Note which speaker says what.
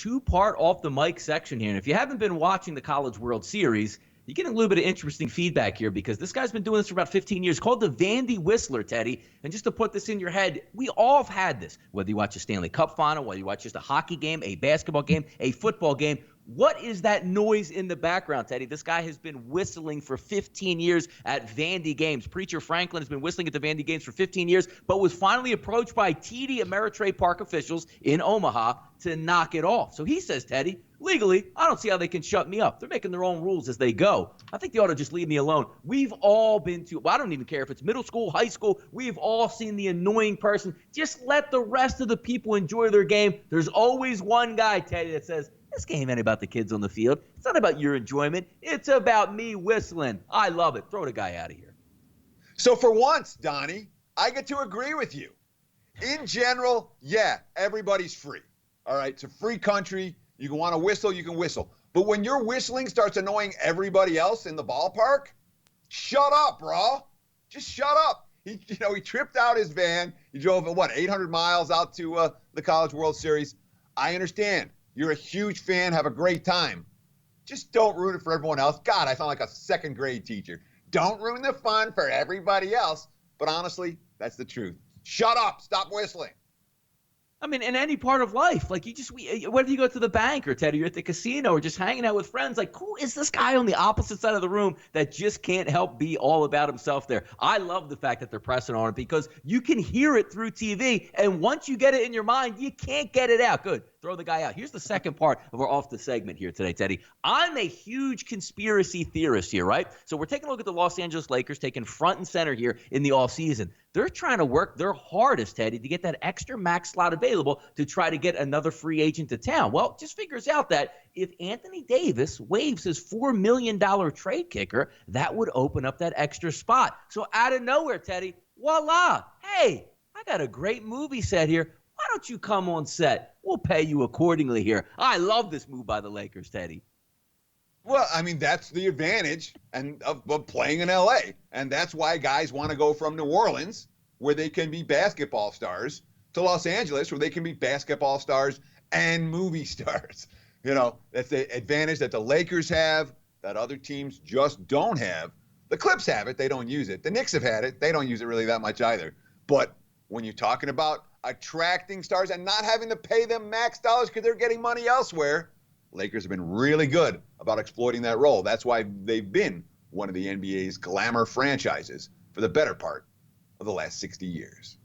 Speaker 1: two-part off the mic section here. And if you haven't been watching the College World Series, you're getting a little bit of interesting feedback here because this guy's been doing this for about 15 years, called the Vandy Whistler, Teddy. And just to put this in your head, we all have had this, whether you watch a Stanley Cup final, whether you watch just a hockey game, a basketball game, a football game. What is that noise in the background, Teddy? This guy has been whistling for 15 years at Vandy games. Preacher Franklin has been whistling at the Vandy games for 15 years, but was finally approached by TD Ameritrade Park officials in Omaha to knock it off. So he says, Teddy, legally, I don't see how they can shut me up. They're making their own rules as they go. I think they ought to just leave me alone. We've all been to, well, I don't even care if it's middle school, high school. We've all seen the annoying person. Just let the rest of the people enjoy their game. There's always one guy, Teddy, that says, this game ain't about the kids on the field. It's not about your enjoyment. It's about me whistling. I love it. Throw the guy out of here.
Speaker 2: So for once, Donnie, I get to agree with you. In general, yeah, everybody's free. All right, it's a free country. You can want to whistle, you can whistle. But when your whistling starts annoying everybody else in the ballpark, shut up, bro. Just shut up. He tripped out his van. He drove, 800 miles out to the College World Series. I understand. You're a huge fan. Have a great time. Just don't ruin it for everyone else. God, I sound like a second grade teacher. Don't ruin the fun for everybody else. But honestly, that's the truth. Shut up. Stop whistling.
Speaker 1: I mean, in any part of life, like whether you go to the bank or Teddy, you're at the casino or just hanging out with friends, like who is this guy on the opposite side of the room that just can't help be all about himself there? I love the fact that they're pressing on it because you can hear it through TV, and once you get it in your mind, you can't get it out. Good. Throw the guy out. Here's the second part of our off the segment here today, Teddy. I'm a huge conspiracy theorist here, right? So we're taking a look at the Los Angeles Lakers taking front and center here in the offseason. They're trying to work their hardest, Teddy, to get that extra max slot available to try to get another free agent to town. Well, it just figures out that if Anthony Davis waives his $4 million trade kicker, that would open up that extra spot. So out of nowhere, Teddy, voila. Hey, I got a great movie set here. Why don't you come on set? We'll pay you accordingly here. I love this move by the Lakers, Teddy.
Speaker 2: Well, I mean, that's the advantage of playing in L.A. And that's why guys want to go from New Orleans, where they can be basketball stars, to Los Angeles, where they can be basketball stars and movie stars. That's the advantage that the Lakers have that other teams just don't have. The Clips have it. They don't use it. The Knicks have had it. They don't use it really that much either. But when you're talking about attracting stars and not having to pay them max dollars because they're getting money elsewhere, Lakers have been really good about exploiting that role. That's why they've been one of the NBA's glamour franchises for the better part of the last 60 years.